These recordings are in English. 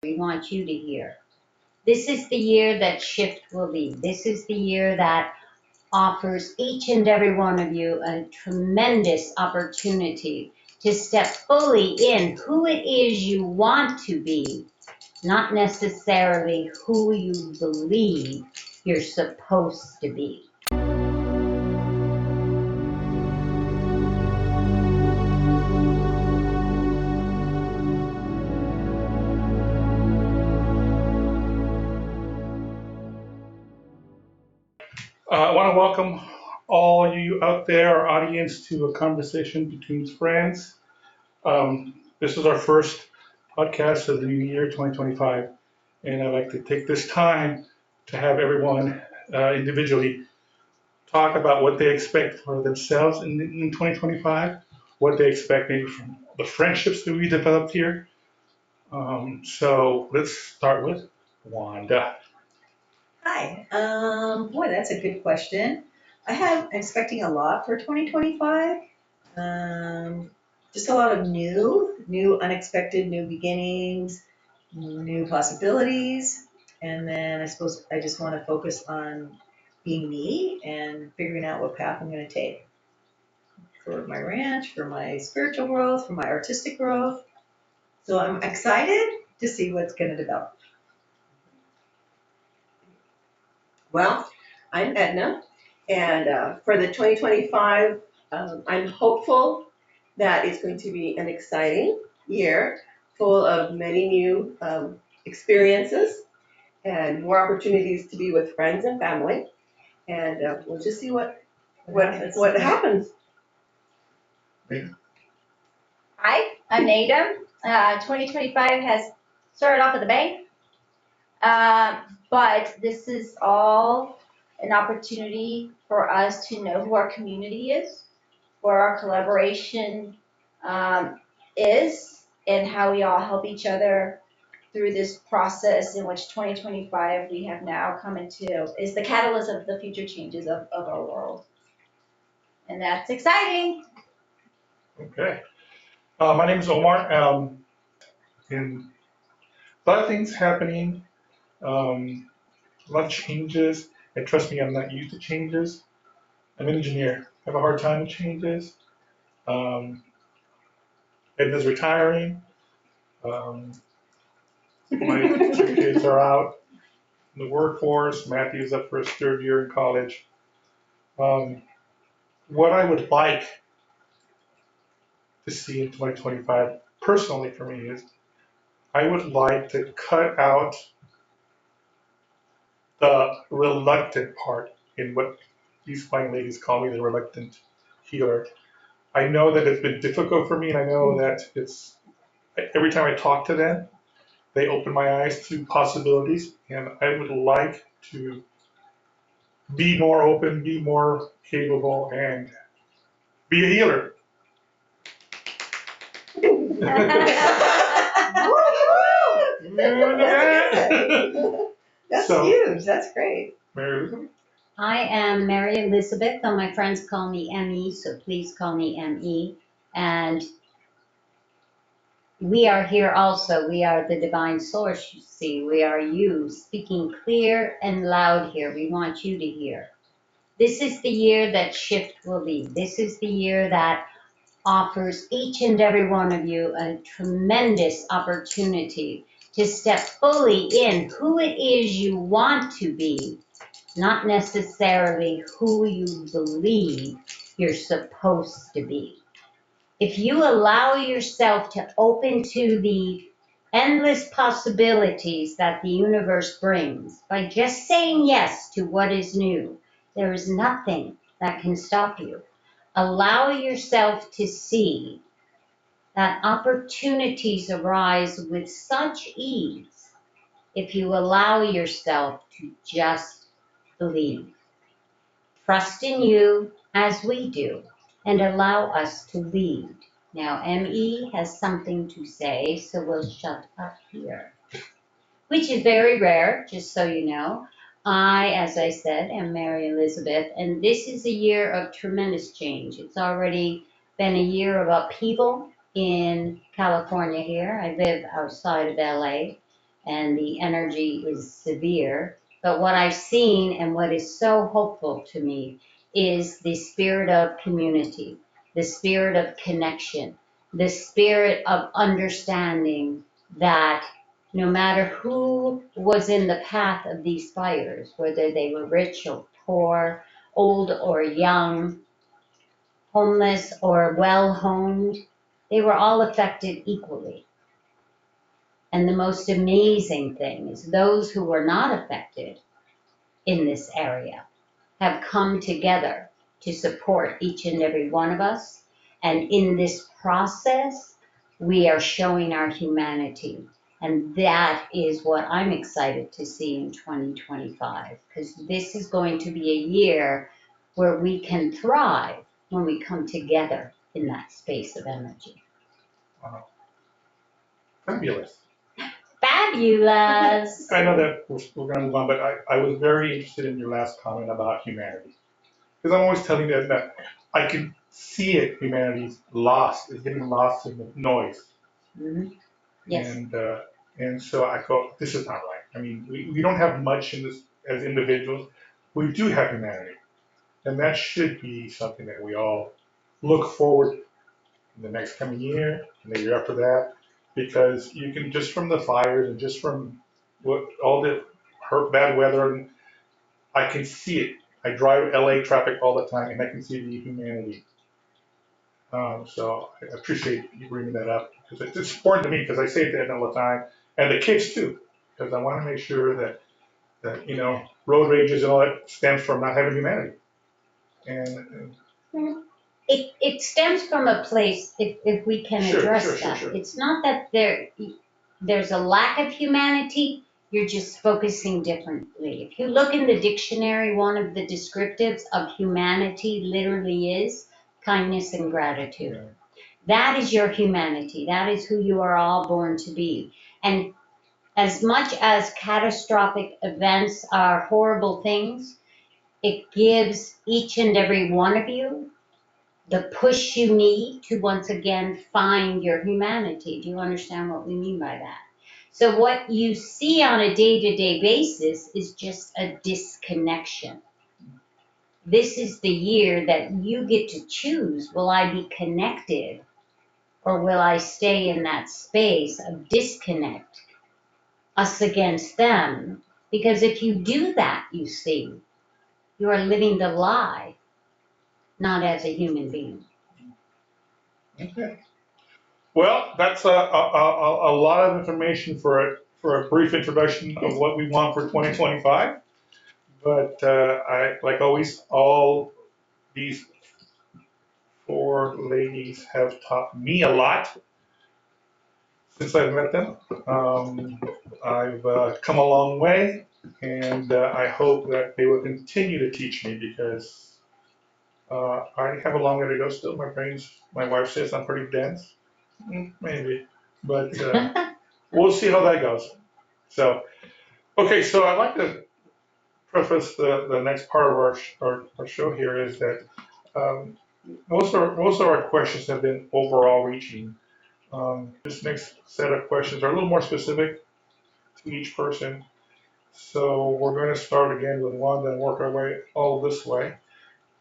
We want you to hear. This is the year that shift will be. This is the year that offers each and every one of you a tremendous opportunity to step fully in who it is you want to be, not necessarily who you believe you're supposed to be. I want to welcome all you out there, our audience, to a conversation between friends. This is our first podcast of the new year, 2025, and I'd like to take this time to have everyone individually talk about what they expect for themselves in 2025, what they expect maybe from the friendships that we developed here. So let's start with Wanda. Hi. Boy, that's a good question. I'm expecting a lot for 2025. Just a lot of new, unexpected, new beginnings, new possibilities. And then I suppose I just want to focus on being me and figuring out what path I'm going to take for my ranch, for my spiritual growth, for my artistic growth. So I'm excited to see what's going to develop. Well, I'm Edna, and for the 2025, I'm hopeful that it's going to be an exciting year full of many new experiences and more opportunities to be with friends and family. And we'll just see what happens. Hi, I'm Nada. 2025 has started off at the bank, but this is all an opportunity for us to know who our community is, where our collaboration is, and how we all help each other through this process in which 2025 we have now come into is the catalyst of the future changes of our world. And that's exciting. Okay. My name is Omar, and a lot of things happening, a lot of changes, and trust me, I'm not used to changes. I'm an engineer. I have a hard time with changes. Um, Edna's retiring. My two kids are out in the workforce. Matthew's up for his third year in college. Um, what I would like to see in 2025, personally for me, is I would like to cut out the reluctant part in what these fine ladies call me, the reluctant healer. I know that it's been difficult for me, and I know that it's every time I talk to them, they open my eyes to possibilities, and I would like to be more open, be more capable, and be a healer. That's So- huge. That's great. Mary Elizabeth? I am Mary Elizabeth, though my friends call me ME, so please call me ME. And we are here also. We are the divine source, you see. We are you, speaking clear and loud here. We want you to hear. This is the year that shift will be. This is the year that offers each and every one of you a tremendous opportunity to step fully in who it is you want to be, not necessarily who you believe you're supposed to be. If you allow yourself to open to the endless possibilities that the universe brings by just saying yes to what is new, there is nothing that can stop you. Allow yourself to see that opportunities arise with such ease if you allow yourself to just believe. Trust in you as we do and allow us to lead. Now, ME has something to say, so we'll shut up here, which is very rare, just so you know. I, as I said, am Mary Elizabeth, and this is a year of tremendous change. It's already been a year of upheaval in California here. I live outside of LA. and the energy is severe. But what I've seen and what is so hopeful to me is the spirit of community, the spirit of connection, the spirit of understanding that no matter who was in the path of these fires, whether they were rich or poor, old or young, homeless or well homed, they were all affected equally. And the most amazing thing is those who were not affected in this area have come together to support each and every one of us. And in this process, we are showing our humanity. And that is what I'm excited to see in 2025, because this is going to be a year where we can thrive when we come together in that space of energy. Wow. Fabulous. Fabulous. I know that we're going to move on, but I was very interested in your last comment about humanity. Because I'm always telling you that I can see it, humanity's lost, is getting lost in the noise. Mhm. Yes. And so I go, this is not right. I mean, we don't have much in this as individuals. We do have humanity. And that should be something that we all look forward in the next coming year and the year after that. Because you can, just from the fires and just from what all the bad weather, and I can see it. I drive LA traffic all the time and I can see the humanity. So I appreciate you bringing that up because it's important to me because I say it to Ed all the time and the kids too, because I want to make sure that road rages and all that stems from not having humanity. And It stems from a place, if we can address that. sure. It's not that there's a lack of humanity, you're just focusing differently. If you look in the dictionary, one of the descriptives of humanity literally is kindness and gratitude. That is your humanity. That is who you are all born to be. And as much as catastrophic events are horrible things, it gives each and every one of you the push you need to once again find your humanity. Do you understand what we mean by that? So, what you see on a day to day basis is just a disconnection. This is the year that you get to choose, will I be connected or will I stay in that space of disconnect, us against them? Because if you do that, you see, you are living the lie, not as a human being. Okay. Well, that's a lot of information for a brief introduction of what we want for 2025. But I, like always, all these four ladies have taught me a lot since I've met them. I've come a long way, and I hope that they will continue to teach me because I have a long way to go still. My wife says I'm pretty dense. Maybe, but we'll see how that goes. So, okay, so I'd like to preface the next part of our show here is that um, most of our questions have been overall reaching. This next set of questions are a little more specific to each person. So we're going to start again with one, then work our way all this way.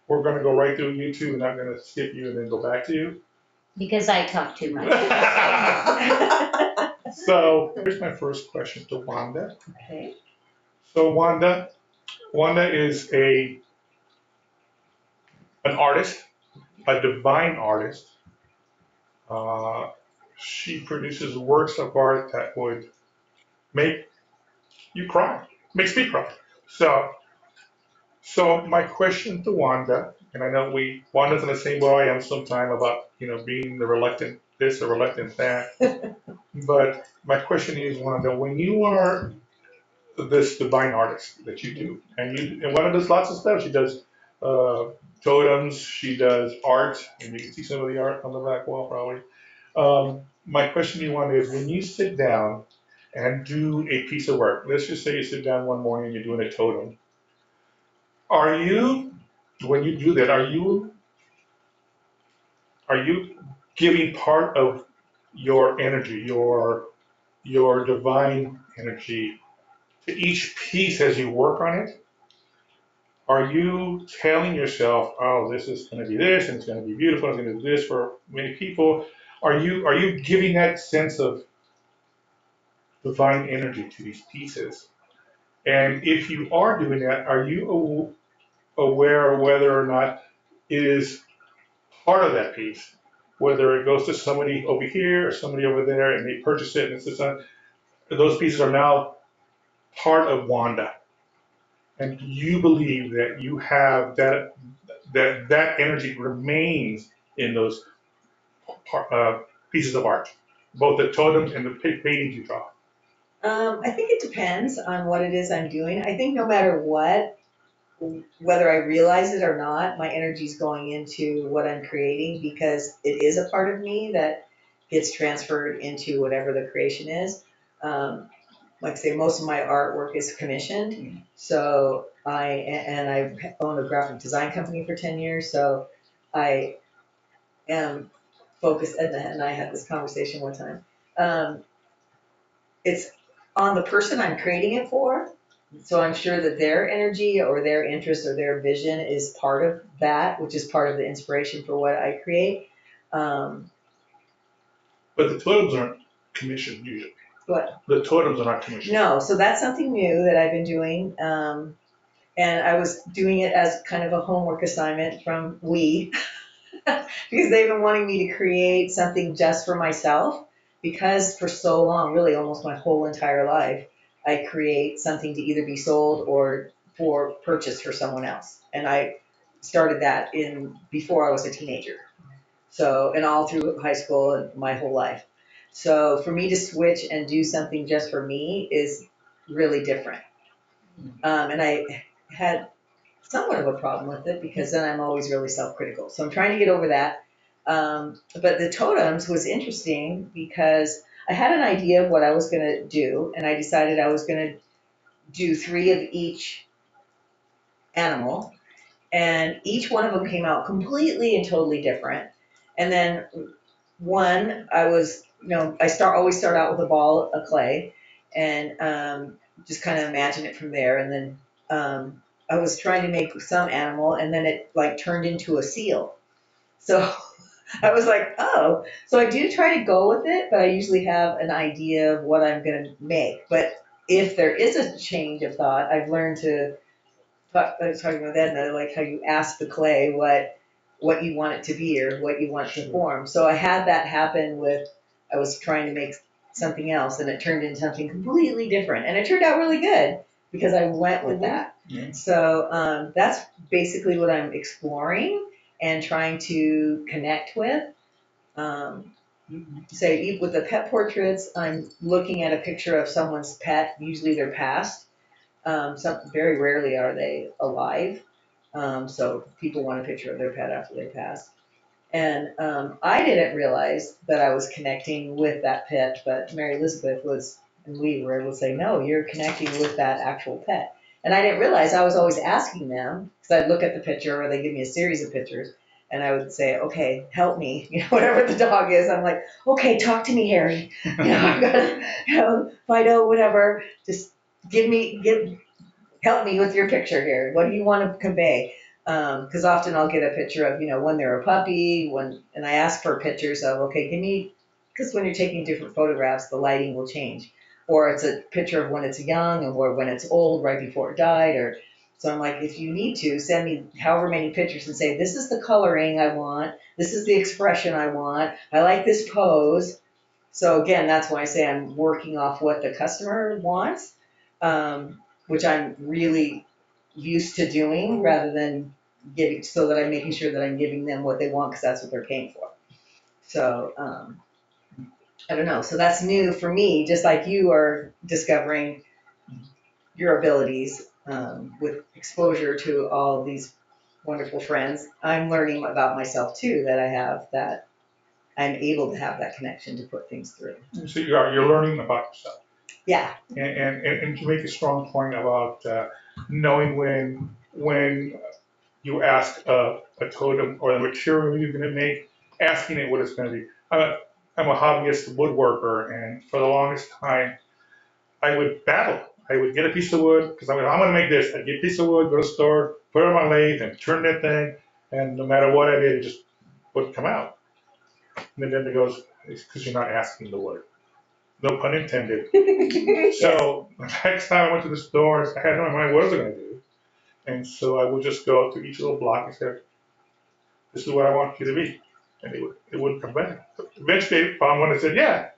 We're going to go right through you two, and I'm going to skip you and then go back to you. Because I talk too much. So here's my first question to Wanda. Okay. So Wanda is an artist, a divine artist. Uh, she produces works of art that would make you cry, makes me cry. So, so my question to Wanda, and I know Wanda's in the same way I am sometime about being the reluctant this or reluctant that. But my question is, Wanda, when you are this divine artist that you do, and Wanda does lots of stuff. She does uh, totems, she does art, and you can see some of the art on the back wall probably. My question to you, Wanda, is when you sit down and do a piece of work. Let's just say you sit down one morning and you're doing a totem. Are you, when you do that, are you giving part of your energy, your your divine energy to each piece as you work on it? Are you telling yourself, oh, this is going to be this, and it's going to be beautiful, it's going to do this for many people? Are you giving that sense of divine energy to these pieces? And if you are doing that, are you aware of whether or not it is part of that piece? Whether it goes to somebody over here or somebody over there and they purchase it and it's just not, those pieces are now part of Wanda. And do you believe that you have that energy remains in those pieces of art, both the totems and the paintings you draw? I think it depends on what it is I'm doing. I think no matter what, whether I realize it or not, my energy is going into what I'm creating because it is a part of me that gets transferred into whatever the creation is. Like I say, most of my artwork is commissioned. So I own a graphic design company for 10 years. So I am focused, and I had this conversation one time. It's on the person I'm creating it for. So I'm sure that their energy or their interest or their vision is part of that, which is part of the inspiration for what I create. Um, But the totems aren't commissioned usually. but The totems are not commissioned. no, so that's something new that I've been doing. And I was doing it as kind of a homework assignment from because they've been wanting me to create something just for myself. Because for so long, really almost my whole entire life, I create something to either be sold or for purchase for someone else. And I started that in before I was a teenager. So, and all through high school and my whole life. So for me to switch and do something just for me is really different. And I had somewhat of a problem with it because then I'm always really self-critical. So I'm trying to get over that. But the totems was interesting because I had an idea of what I was going to do, and I decided I was going to do 3 of each animal, and each one of them came out completely and totally different. And then one, I was, always start out with a ball of clay, and just kind of imagine it from there, and then I was trying to make some animal, and then it like turned into a seal. So I was like, oh, so I do try to go with it, but I usually have an idea of what I'm going to make. But if there is a change of thought, I've learned to I was talking about Edna, like how you ask the clay what you want it to be or what you want it to form. So I had that happen with I was trying to make something else and it turned into something completely different, and it turned out really good because I went with that. Yeah. So that's basically what I'm exploring and trying to connect with. Um, Say with the pet portraits, I'm looking at a picture of someone's pet, usually their past. Very rarely are they alive. So people want a picture of their pet after they pass. And I didn't realize that I was connecting with that pet, but Mary Elizabeth was, and we were able to say, no, you're connecting with that actual pet. And I didn't realize I was always asking them, because I'd look at the picture or they give me a series of pictures, and I would say, okay, help me, whatever the dog is. I'm like, okay, talk to me, Harry. I've got to, Fido, whatever. Just help me with your picture here. What do you want to convey? Because often I'll get a picture of, when they're a puppy, and I ask for pictures of, okay, give me, because when you're taking different photographs, the lighting will change. Or it's a picture of when it's young or when it's old, right before it died. So I'm like, if you need to, send me however many pictures and say, this is the coloring I want. This is the expression I want. I like this pose. So again, that's why I say I'm working off what the customer wants. Which I'm really used to doing rather than giving, so that I'm making sure that I'm giving them what they want because that's what they're paying for. So I don't know. So that's new for me, just like you are discovering your abilities with exposure to all of these wonderful friends. I'm learning about myself too, that I have that I'm able to have that connection to put things through. So you're learning about yourself. Yeah. And to make a strong point about knowing when you ask a totem or the material you're going to make, asking it what it's going to be. I'm a hobbyist woodworker, and for the longest time, I would battle. I would get a piece of wood because I'm going to make this. I'd get a piece of wood, go to the store, put it on my lathe, and turn that thing, and no matter what I did, it just wouldn't come out. And then it goes, it's because you're not asking the wood. No pun intended. So the next time I went to the store, I had no idea what was I going to do. And so I would just go to each little block and say, this is what I want you to be. And it wouldn't come back. Eventually I found one that said, yeah,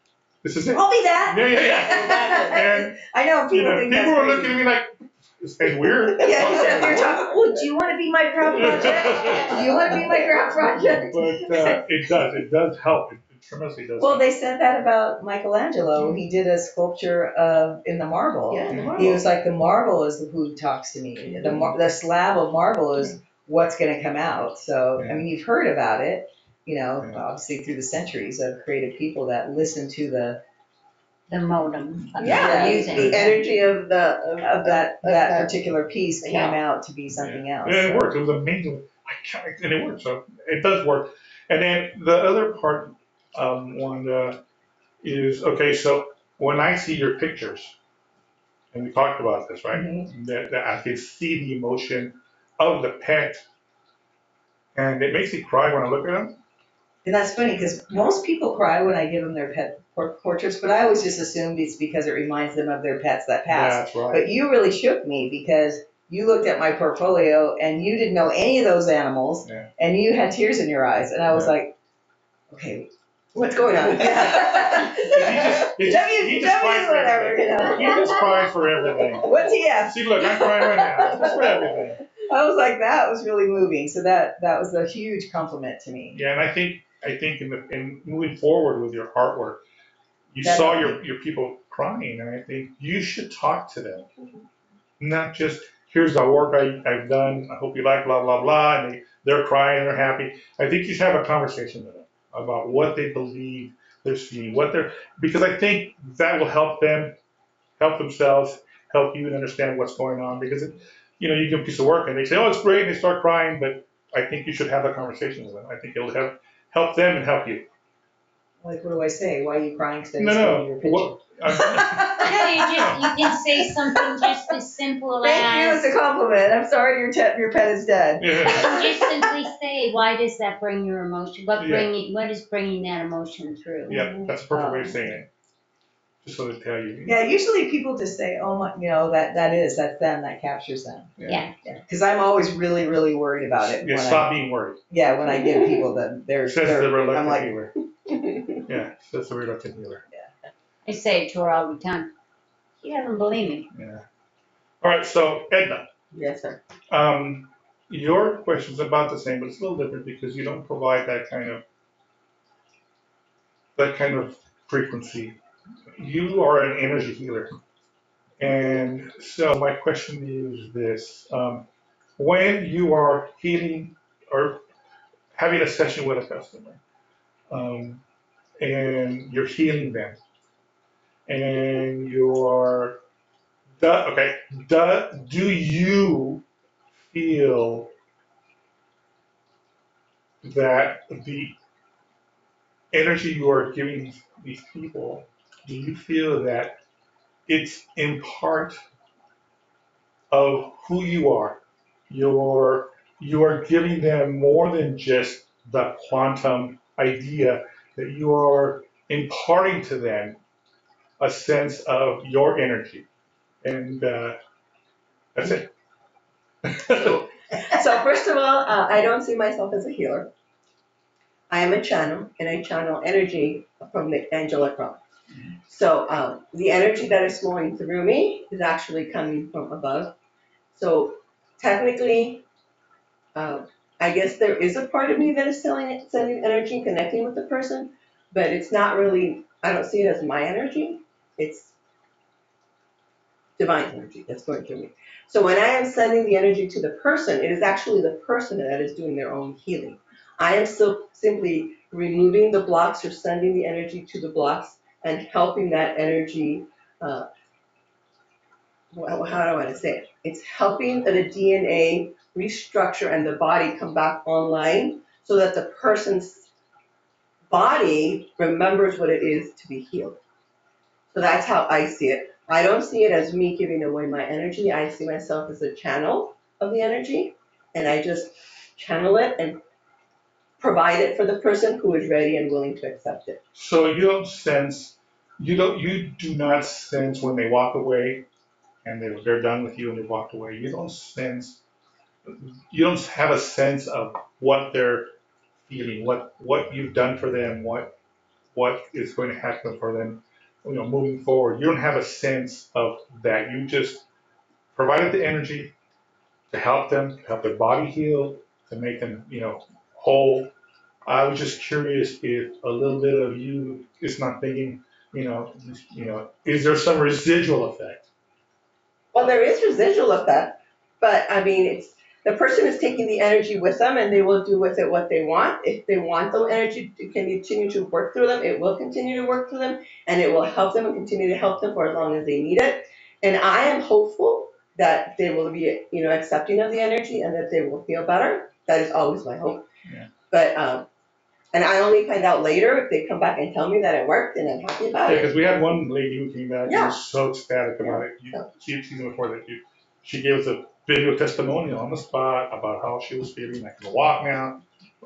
this is it. I'll be that. Yeah. And I know people think people that's were crazy. looking at me like, this is weird. Yeah, you're talking. Oh, do you want to be my craft project? Do you want to be my craft project? But it does help. It tremendously does. Well, help. they said that about Michelangelo. He did a sculpture in the marble. Yeah, the marble. He was like, the marble is who talks to me. The slab of marble is what's going to come out. So, I mean, you've heard about it, obviously through the centuries of creative people that listen to the modem that Yeah, we're using. The energy of that particular piece came Yeah. out to be something else. Yeah, it So- worked. It was amazing. And it worked. So it does work. And then the other part, Wanda, is okay. So when I see your pictures, and we talked about this, right? Mhm. That I can see the emotion of the pet, and it makes me cry when I look at them. And that's funny because most people cry when I give them their pet portraits, but I always just assumed it's because it reminds them of their pets that passed. That's right. But you really shook me because you looked at my portfolio and you didn't know any of those animals, Yeah. and you had tears in your eyes, and I was Yeah. like, okay, what's going on. He just cries for whatever, everything. He just cries for everything. What's he have? See, look, I'm crying right now. Just for everything. I was like, that was really moving. So that was a huge compliment to me. Yeah, and I think in moving forward with your artwork, you Definitely. saw your people crying, and I think you should talk to them, not just here's the work I've done. I hope you like blah blah blah, and they're crying, they're happy. I think you should have a conversation with them about what they believe they're seeing, because I think that will help them help themselves, help you and understand what's going on. Because you give a piece of work and they say, oh, it's great, and they start crying, but I think you should have a conversation with them. I think it'll help them and help you. Like, what do I say? Why are you crying? Because I No, just no. gave you your picture. What, You can say something just as simple Thank you, as, it's a compliment. I'm sorry your pet is dead. you yeah. can just simply say, why does that bring your emotion? What is bringing that emotion through? Yeah, that's a perfect way of saying it. Just so they tell you. Yeah, usually people just say, oh my, that's them, that captures them. Yeah. Because I'm always really, really worried about it. Yeah, stop being worried. When I give people Says the reluctant I'm like, healer. Yeah, says the reluctant healer. I say it to her all the time. She doesn't believe me. Yeah. All right, so Edna, Yes, sir. your question's about the same, but it's a little different because you don't provide that kind of frequency. You are an energy healer. And so my question is this. When you are healing or having a session with a customer, and you're healing them, and do you feel that the energy you are giving these people, do you feel that it's in part of who you are? You are giving them more than just the quantum idea, that you are imparting to them a sense of your energy. And that's it. So first of all, I don't see myself as a healer. I am a channel, and I channel energy from the angelic realm. So the energy that is flowing through me is actually coming from above. So technically, I guess there is a part of me that is sending energy and connecting with the person, but it's not really, I don't see it as my energy. It's divine energy that's going through me. So when I am sending the energy to the person, it is actually the person that is doing their own healing. I am still simply removing the blocks or sending the energy to the blocks and helping that energy, how do I want to say it? It's helping the DNA restructure and the body come back online so that the person's body remembers what it is to be healed. So that's how I see it. I don't see it as me giving away my energy. I see myself as a channel of the energy, and I just channel it and provide it for the person who is ready and willing to accept it. So you do not sense when they walk away and they're done with you and they've walked away. You don't have a sense of what they're feeling, what you've done for them, what is going to happen for them, moving forward. You don't have a sense of that. You just provided the energy to help them, to help their body heal, to make them, whole. I was just curious if a little bit of you is not thinking, is there some residual effect? Well, there is residual effect, but I mean, it's the person is taking the energy with them, and they will do with it what they want. If they want the energy to continue to work through them, it will continue to work through them, and it will help them and continue to help them for as long as they need it. And I am hopeful that they will be, accepting of the energy and that they will feel better. That is always my hope. Yeah. But and I only find out later if they come back and tell me that it worked, and I'm happy about Yeah, it. because we had one lady who came back and Yeah. was so ecstatic about it. She'd seen it before that she gave us a video testimonial on the spot about how she was feeling. I can walk now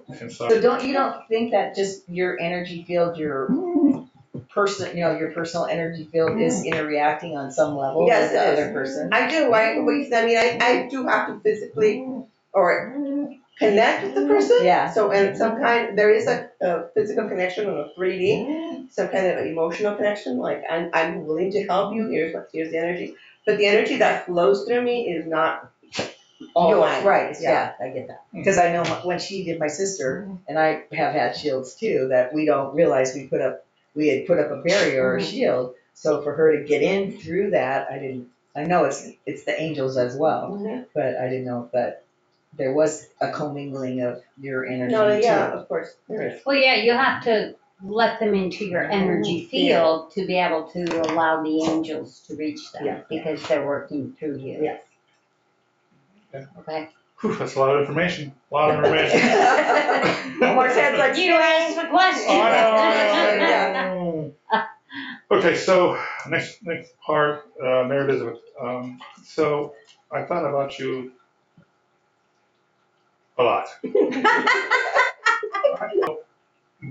and stuff. So don't think that just your energy field, your your personal energy field is interacting on some level Yes, with the it is. other person? I do. I do have to physically or connect with the person. Yeah. So, and there is a physical connection on a 3D, some kind of emotional connection. Like I'm willing to help you. Here's the energy. But the energy that flows through me is not all mine. Right, yeah, I get that. Because I know when she did my sister, and I have had shields too, that we don't realize we had put up a barrier or a shield. So for her to get in through that, I know it's the angels as well, but I didn't know that there was a commingling of your energy No, yeah, too. of course there is. Well, yeah, you have to let them into your energy field to be able to allow the angels to reach them, Yeah. because they're working through you. Yes. Okay? Whew, that's a lot of information. A lot of information. Marquette's like, You asked the question. I know. Okay, so next part, Mary Elizabeth. So I thought about you a lot.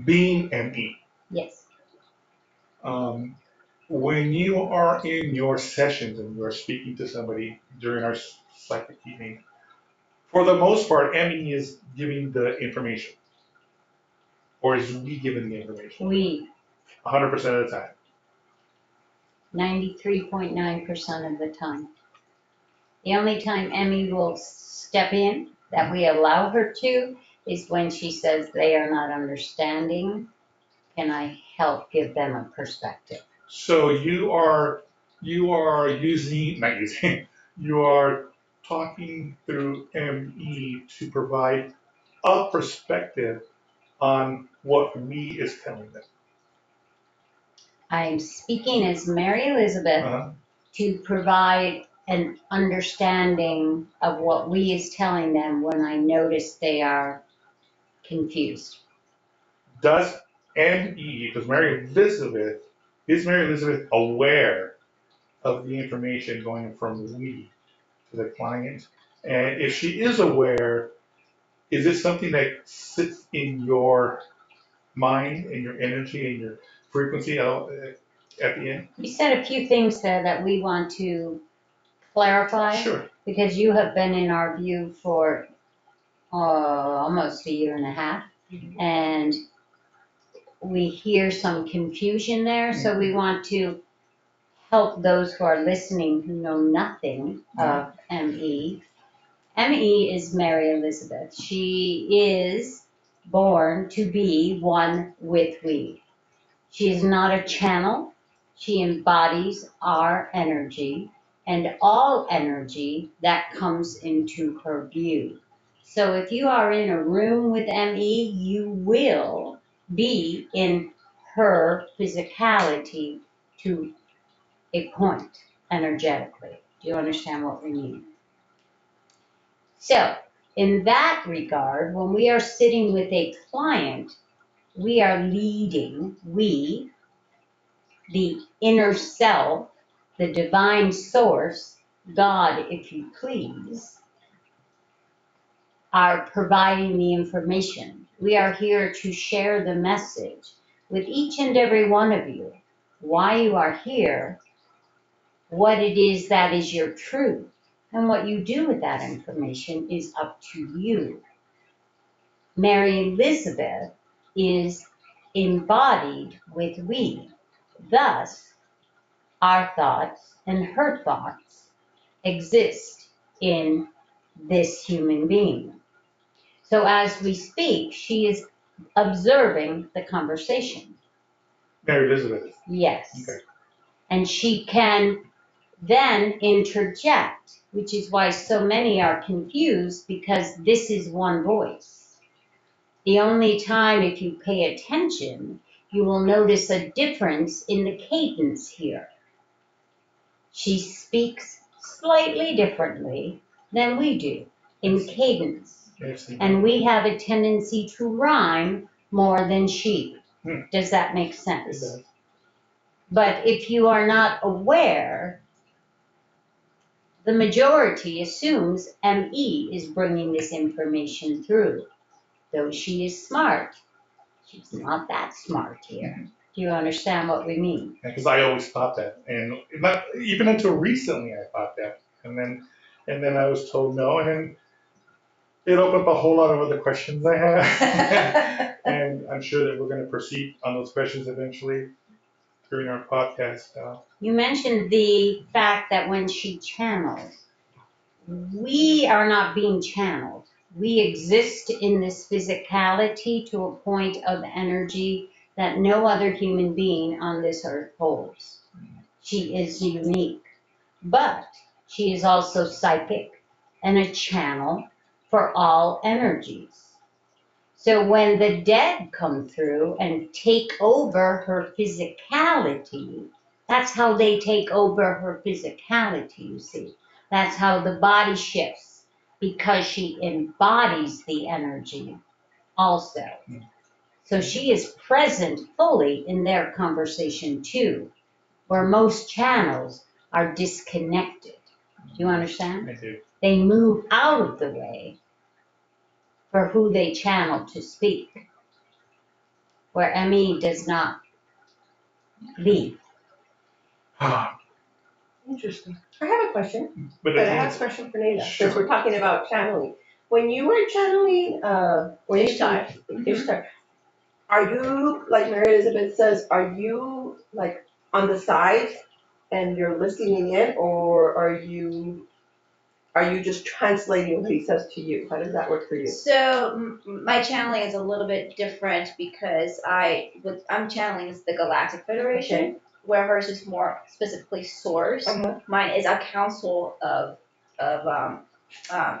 Being ME. Yes. When you are in your sessions and you are speaking to somebody during our psychic evening, for the most part, ME is giving the information, or is we giving the information? We, 100% of the time. 93.9% of the time. The only time Emmy will step in, that we allow her to, is when she says they are not understanding. Can I help give them a perspective? So you are using, not using, you are talking through ME to provide a perspective on what we is telling them. I'm speaking as Mary Elizabeth Uh-huh. to provide an understanding of what we is telling them when I notice they are confused. Does ME, because is Mary Elizabeth aware of the information going from we to the client? And if she is aware, is it something that sits in your mind and your energy and your frequency at the end? You said a few things there that we want to clarify, Sure. because you have been in our view for almost a year and a half, and we hear some confusion there, so we want to help those who are listening who know nothing of ME. ME is Mary Elizabeth. She is born to be one with we. She is not a channel. She embodies our energy and all energy that comes into her view. So if you are in a room with ME, you will be in her physicality to a point energetically. Do you understand what we mean? So, in that regard, when we are sitting with a client, we are leading, the inner self, the divine source, God, if you please, are providing the information. We are here to share the message with each and every one of you, why you are here, what it is that is your truth, and what you do with that information is up to you. Mary Elizabeth is embodied with we. Thus, our thoughts and her thoughts exist in this human being. So as we speak, she is observing the conversation. Mary Elizabeth. Yes. Okay. And she can then interject, which is why so many are confused because this is one voice. The only time, if you pay attention, you will notice a difference in the cadence here. She speaks slightly differently than we do in cadence. Yes. And we have a tendency to rhyme more than she. Hmm. Does that make It sense? does. But if you are not aware, the majority assumes ME is bringing this information through. Though she is smart, she's not that smart here. Do you understand what we mean? Because I always thought that, and not even until recently I thought that, and then I was told no, and it opened up a whole lot of other questions I have, and I'm sure that we're going to proceed on those questions eventually during our podcast. You mentioned the fact that when she channels, we are not being channeled. We exist in this physicality to a point of energy that no other human being on this earth holds. She is unique, but she is also psychic and a channel for all energies. So when the dead come through and take over her physicality, that's how they take over her physicality, you see. That's how the body shifts because she embodies the energy also. So she is present fully in their conversation too, where most channels are disconnected. Do you understand? I do. They move out of the way for who they channel to speak, where ME does not leave. Interesting. I have a question, But but the I thing have a is, question for Nada, Sure. since we're talking about channeling. When you were channeling, Ishtar. Ishtar, are you, like Mary Elizabeth says, are you like on the side and you're listening in, or are you just translating what he says to you? How does that work for you? So my channeling is a little bit different because I'm channeling is the Galactic Federation, Okay. where hers is more specifically source. Uh-huh. Mine is a council of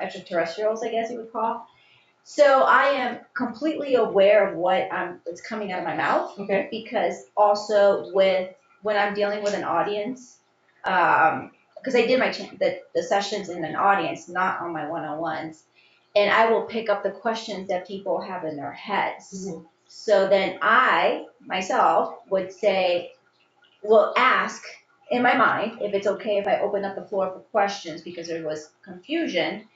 extraterrestrials, I guess you would call. So I am completely aware of what's coming out of my mouth. Okay. Because also when I'm dealing with an audience, because I did the sessions in an audience, not on my one-on-ones, and I will pick up the questions that people have in their heads. Mhm. So then I myself would will ask in my mind if it's okay if I open up the floor for questions because there was confusion,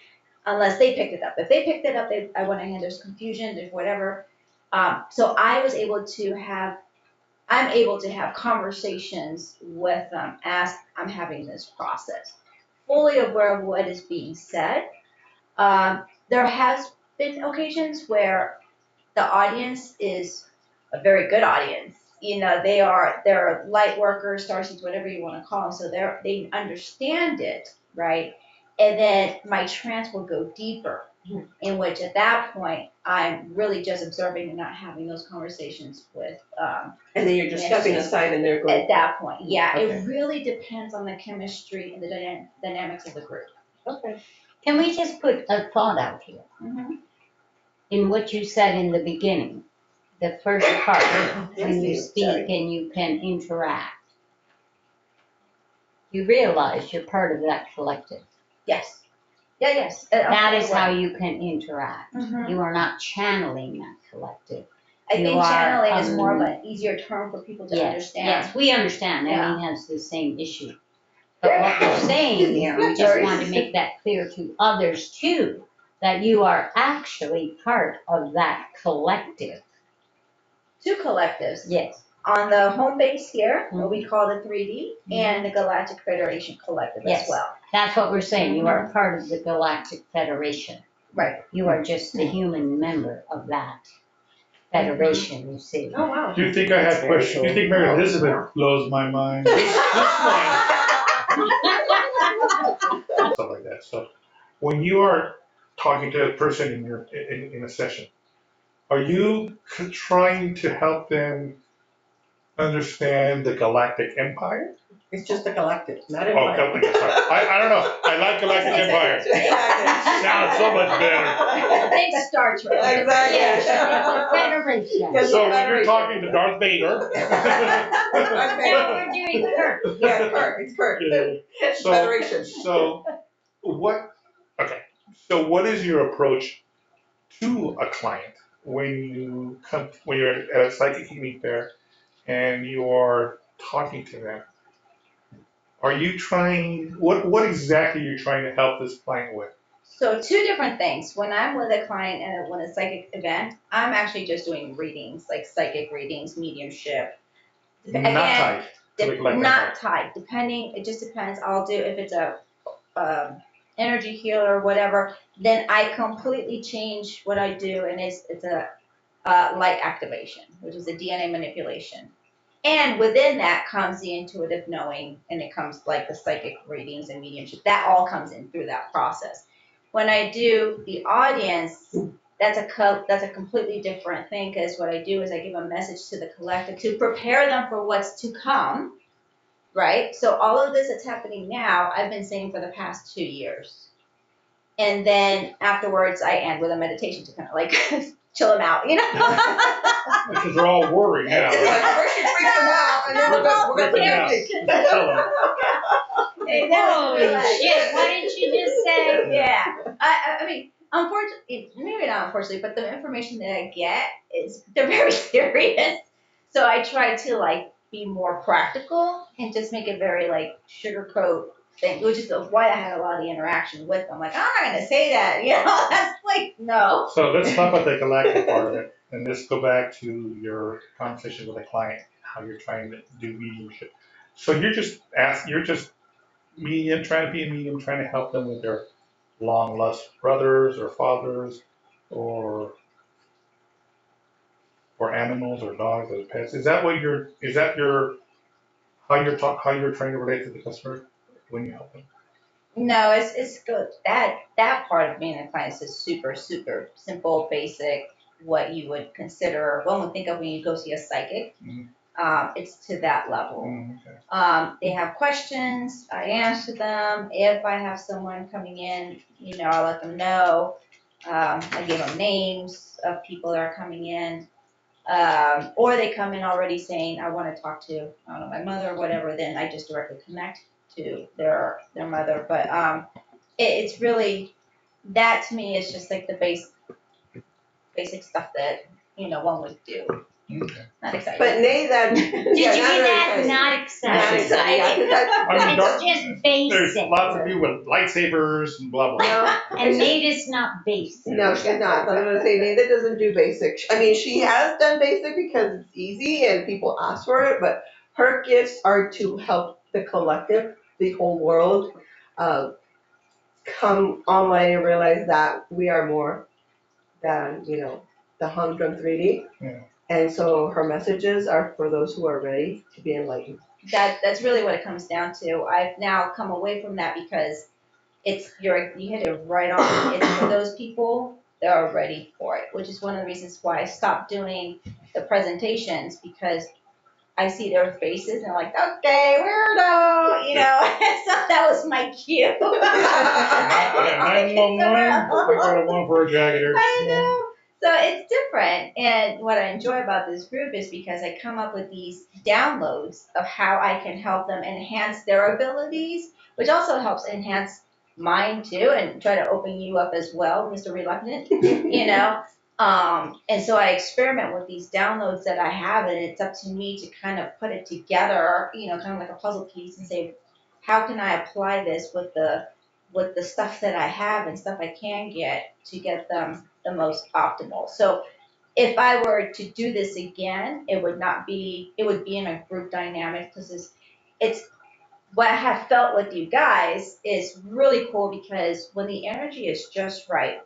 unless they picked it up. If they picked it up, I went ahead, there's confusion, there's whatever. So I'm able to have conversations with them as I'm having this process, fully aware of what is being said. There has been occasions where the audience is a very good audience. You know, they're light workers, starseeds, whatever you want to call them. So they understand it, right? And then my trance will go deeper, in which at that point I'm really just observing and not having those conversations with. And then you're just stepping aside and they're going. At that point, yeah, Okay. it really depends on the chemistry and the dynamics of the group. Okay. Can we just put a thought out here? Mm-hmm. In what you said in the beginning, the first part, when you Yes, speak sorry. and you can interact, you realize you're part of that collective. Yes. Yeah, yes. That is how you can interact. Mhm. You are not channeling that collective. I You think are, channeling is more of an easier term for people to Yes, understand. yes, we understand, Yeah. Eileen has the same issue. But what we're saying here, and we just wanted to make that clear to others too, that you are actually part of that collective. Two collectives. Yes. On the home base here, what we call the 3D, and the Galactic Federation Collective as Yes. well. That's what we're saying, you are part of the Galactic Federation. Right. You are just a human member of that federation, you see. Oh, wow. Do you think I have questions? Do you think Mary Elizabeth blows my mind? Stuff like that. So when you are talking to a person in a session, are you trying to help them understand the Galactic Empire? It's just a collective, not Oh, empire. Galactic, sorry. I don't know. I like Galactic Empire. Sounds so much better. Think Star Trek. Exactly. Yes, federation. Yes. So when you're talking to Darth Vader. Now we're doing Kirk. Yeah, Kirk, it's Kirk. Yeah. Federation. So what, okay, so what is your approach to a client when you're at a psychic healing fair and you are talking to them? Are you trying, what exactly are you trying to help this client with? So two different things. When I'm with a client at a psychic event, I'm actually just doing readings, like psychic readings, mediumship. Not tied to the Galactic Not Empire. tied. Depending, it just depends. I'll do if it's a energy healer or whatever. Then I completely change what I do, and it's a light activation, which is a DNA manipulation. And within that comes the intuitive knowing, and it comes like the psychic readings and mediumship. That all comes in through that process. When I do the audience, that's a completely different thing, because what I do is I give a message to the collective to prepare them for what's to come, right? So all of this that's happening now, I've been saying for the past 2 years. And then afterwards, I end with a meditation to kind of like chill them out, you know? Because they're all worried now. It's like, we're free for now, and then we're gonna Freaking out. Tell them. Hey, that was Holy relaxed. shit, what did you just say? Yeah. I mean, unfortunately, maybe not unfortunately, but the information that I get they're very serious. So I try to like be more practical and just make it very like sugarcoat thing, which is why I had a lot of the interaction with them. Like, I'm not gonna say that, you know? That's like, no. So let's talk about the galactic part of it, and let's go back to your conversation with a client, how you're trying to do mediumship. So you're just medium, trying to be a medium, trying to help them with their long lost brothers or fathers, or animals or dogs or pets. Is that how you're trying to relate to the customer when you help them? No, it's good. That part of being a client is super, super simple, basic, what you would consider, one would think of when you go see a psychic. Mhm. It's to that level. Okay. They have questions, I answer them. If I have someone coming in, you know, I'll let them know. I give them names of people that are coming in. Or they come in already saying, I want to talk to, I don't know, my mother or whatever, then I just directly connect to their mother. But it's really, that to me is just like the basic stuff that, you know, one would do. Okay. Not exciting. But nay, that. Did you get that? Not exciting. Not exciting, yeah, 'cause I- I mean, It's just There's basic. lots of people with lightsabers and blah blah. No, And it's just- Nada's not basic. No, she's not. I'm gonna say Nada doesn't do basic. I mean, she has done basic because it's easy and people ask for it, but her gifts are to help the collective, the whole world, come online and realize that we are more than, the humdrum 3D. Yeah. And so her messages are for those who are ready to be enlightened. That's really what it comes down to. I've now come away from that because you hit it right on. It's for those people that are ready for it, which is one of the reasons why I stopped doing the presentations, because I see their faces and they're like, okay, weirdo, you know. So that was my cue. Yeah, 911. I got a one for a jacket here. I know. So it's different. And what I enjoy about this group is because I come up with these downloads of how I can help them enhance their abilities, which also helps enhance mine too, and try to open you up as well, Mr. Reluctant, you know. And so I experiment with these downloads that I have, and it's up to me to kind of put it together, kind of like a puzzle piece, and say, how can I apply this with the stuff that I have and stuff I can get to get them the most optimal. So if I were to do this again, it would be in a group dynamic because it's what I have felt with you guys is really cool because when the energy is just right,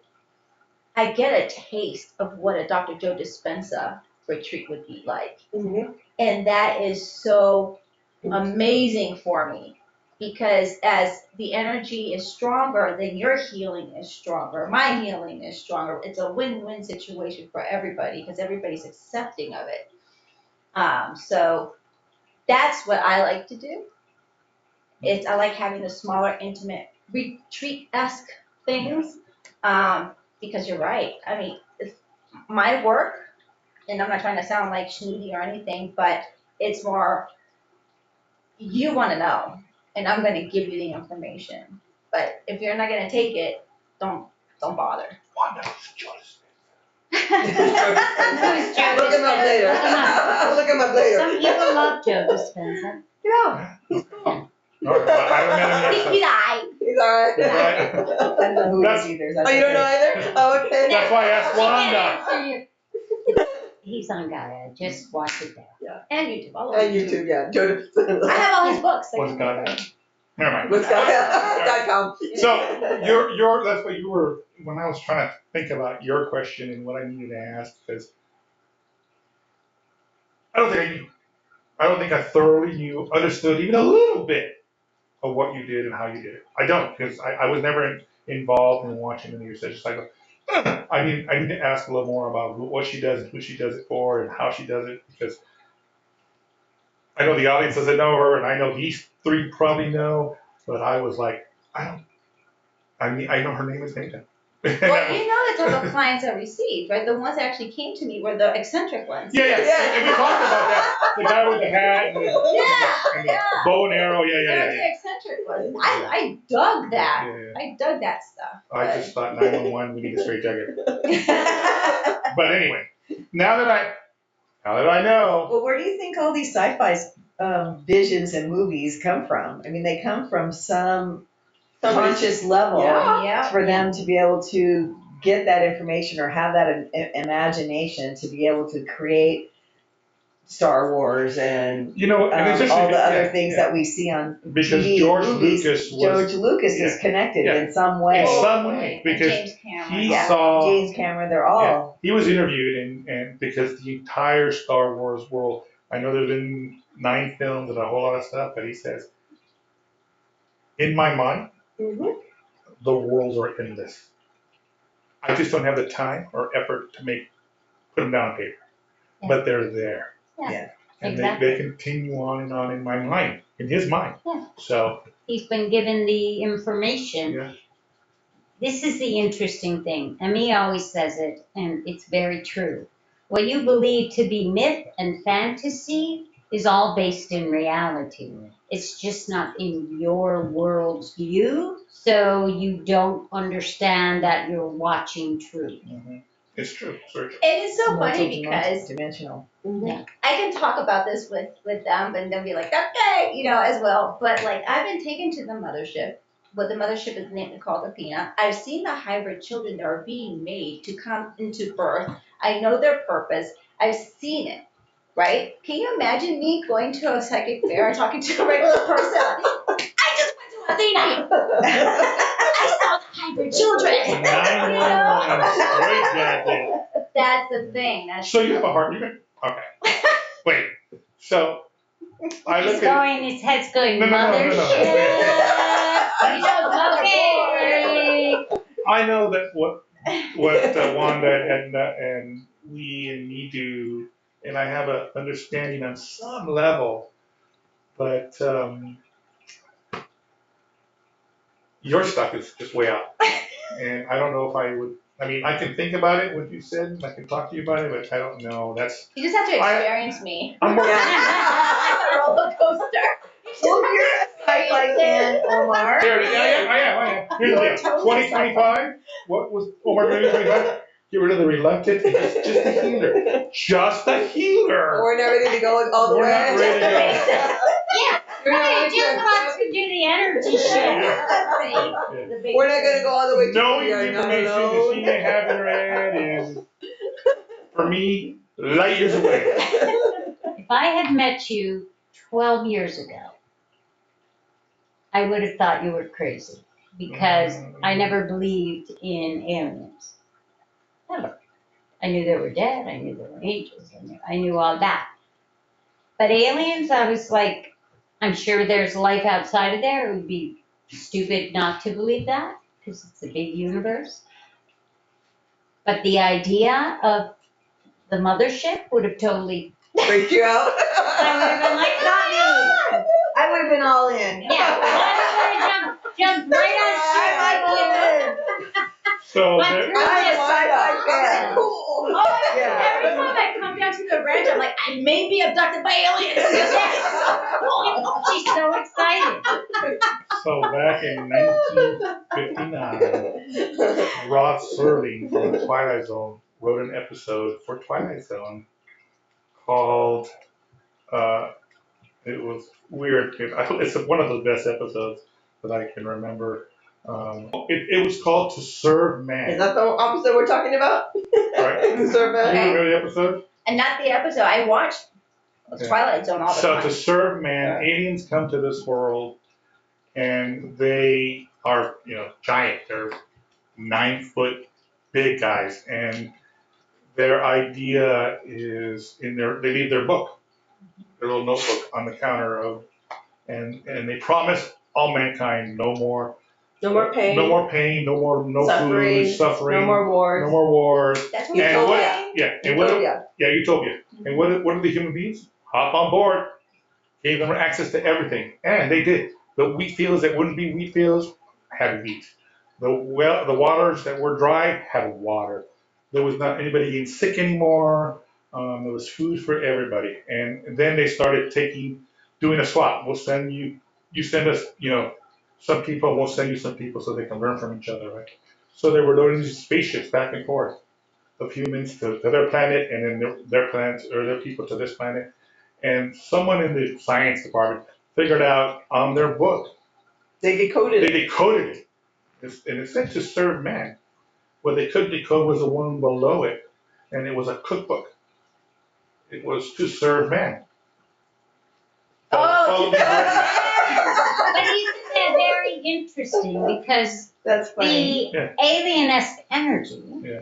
I get a taste of what a Dr. Joe Dispenza retreat would be like. Mhm. And that is so amazing for me because as the energy is stronger, then your healing is stronger. My healing is stronger. It's a win-win situation for everybody because everybody's accepting of it. So that's what I like to do. I like having the smaller, intimate, retreat-esque things because you're right. I mean, my work, and I'm not trying to sound like snooty or anything, but it's more you want to know, and I'm going to give you the information. But if you're not going to take it, don't bother. Wanda, Joyce. Who's Joe Look him up Dispenza? later. Look him up later. Some people love Joe Dispenza. Yeah, No, I haven't met him He yet. died. he's all right. Right. I don't know who That's- he is either. Oh, you don't know either? Oh, okay. That's why I asked Wanda. He's on Gaia. Just watch it there. And YouTube. All And YouTube, yeah. Joe I Dispenza. have all his books. What's Gaia? Never mind. What's Gaia.com. So your that's what you were when I was trying to think about your question and what I needed to ask because I don't think I thoroughly understood even a little bit of what you did and how you did it. I don't because I was never involved in watching any of your sessions. I go, I need to ask a little more about what she does and who she does it for and how she does it because I know the audience doesn't know her and I know these three probably know, but I was like, I know her name is Nathan. Well, you know the type of clients I received, right? The ones that actually came to me were the eccentric ones. Yeah. And we talked about that. The guy with the hat and Yeah, the bow and arrow. They're Yeah. the eccentric ones. I dug that. Yeah. I dug that stuff. I just thought 911, we need a straight jacket. But anyway, now that I know, Well, where do you think all these sci-fi visions and movies come from? I mean, they come from some conscious level Yeah. for them to be able to get that information or have that imagination to be able to create Star Wars and and it's just all the other things that we see on because TV George movies. Lucas was George Lucas is connected in some way. in some way And because James Cameron. he Yeah, saw James Cameron, they're all. he was interviewed and because the entire Star Wars world, I know there's been 9 films and a whole lot of stuff, but he says, in my mind, Mhm. the worlds are endless. I just don't have the time or effort to put them down on paper, but they're there. Yeah. And Exactly. they continue on and on in my mind, in his mind. Yeah. So, He's been given the information. yeah. This is the interesting thing. And me always says it, and it's very true. What you believe to be myth and fantasy is all based in reality. It's just not in your world's view, so you don't understand that you're watching truth. It's true. It's very true. It is so funny because Dimensional. I can talk about this with them and then be like, okay, as well. But like I've been taken to the mothership. What the mothership is named called Athena. I've seen the hybrid children that are being made to come into birth. I know their purpose. I've seen it. Right? Can you imagine me going to a psychic fair and talking to a regular person? I just went to Athena. I saw the hybrid children. 911, straight jacket. That's the thing. So you have a heart. Okay. Wait. So I look at. His head's going, No. mothership. Okay. I know that what Wanda and we and me do, and I have an understanding on some level, but your stuff is just way out, and I don't know if I would. I mean, I can think about it, what you said, and I can talk to you about it, but I don't know. You just have to experience me. I'm working. I'm a roller coaster. Well, you're like Dan Omar. There it is. I am. Here's the deal. 2025. What was Omar doing in 2025? get rid of the reluctant, and just a healer. Just a healer. We're not ready to go all the We're way. not ready to go. Yeah, We're not I ready just to want to do the energy shift. The big We're not gonna go all the way to Knowing we the are not information that she alone. may have in her head is, for me, light years away. If I had met you 12 years ago, I would have thought you were crazy because I never believed in aliens. Never. I knew they were dead. I knew they were angels. I knew all that. But aliens, I was like, I'm sure there's life outside of there. It would be stupid not to believe that because it's a big universe. But the idea of the mothership would have totally, Freaked you out? I would have been like, not me. I would have been all in. Yeah, I would have jumped right on shit like you. So But there, through I'm this, a sci-fi fan. Cool. Oh, Yeah. every time I come down to the ranch, I'm like, I may be abducted by aliens. she's so excited. so back in 1959, Rod Serling from the Twilight Zone wrote an episode for Twilight Zone called, it was weird. It's one of the best episodes that I can remember. It was called To Serve Is Man. that the opposite we're talking about? Right? The servant? Do you remember the episode? And not the episode. I watched Yeah. Twilight Zone all the So time. to serve man, aliens come to this world and they are, giant. They're 9 foot big guys. And their idea is they leave their book, their little notebook on the counter and they promise all mankind no more pain. no more pain, no Suffering, food, suffering, no more wars. no more wars. That's what And we're what, doing. yeah, and what, Utopia. yeah, utopia. And what are the human beings? Hop on board. Gave them access to everything, and they did. The wheat fields that wouldn't be wheat fields had wheat. The waters that were dry had water. There was not anybody getting sick anymore. There was food for everybody, and then they started doing a swap. We'll send you send us, some people. We'll send you some people so they can learn from each other, right? So they were loading these spaceships back and forth of humans to their planet, and then their planets or their people to this planet. And someone in the science department figured out on their book, They decoded they it. decoded it. And it said to serve man. What they couldn't decode was the one below it, and it was a cookbook. It was to serve man. Follow me directions. But isn't that very interesting because That's funny. the Yeah. alien-esque energy Yeah.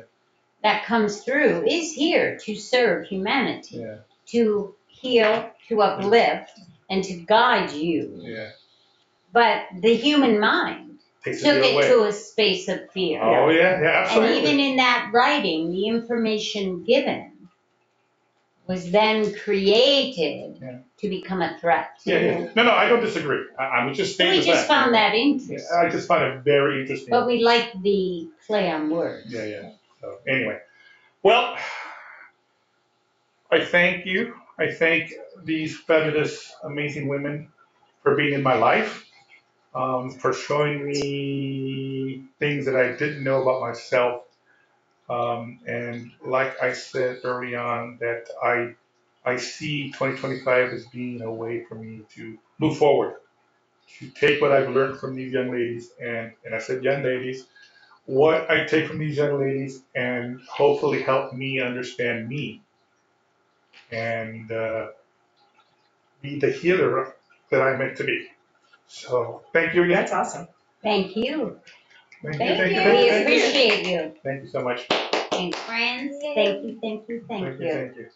that comes through is here to serve humanity, Yeah, to heal, to uplift, and to guide you. yeah. But the human mind Takes took it it away. to a space of fear. Oh yeah, yeah, And absolutely. even in that writing, the information given was then created Yeah. to become a threat. Yeah. No, I don't disagree. I'm just So stating we the just fact. found that Yeah, interesting. I just find it very interesting. But we like the play on words. Yeah. So anyway, well, I thank you. I thank these fabulous, amazing women for being in my life, for showing me things that I didn't know about myself. And like I said early on, that I see 2025 as being a way for me to move forward, to take what I've learned from these young ladies, and I said young ladies, what I take from these young ladies, and hopefully help me understand me and be the healer that I'm meant to be. So thank you again. That's awesome. Thank you. Thank Thank you. you. We Thank you. appreciate you. Thank you so much. And friends, thank you. Thank you.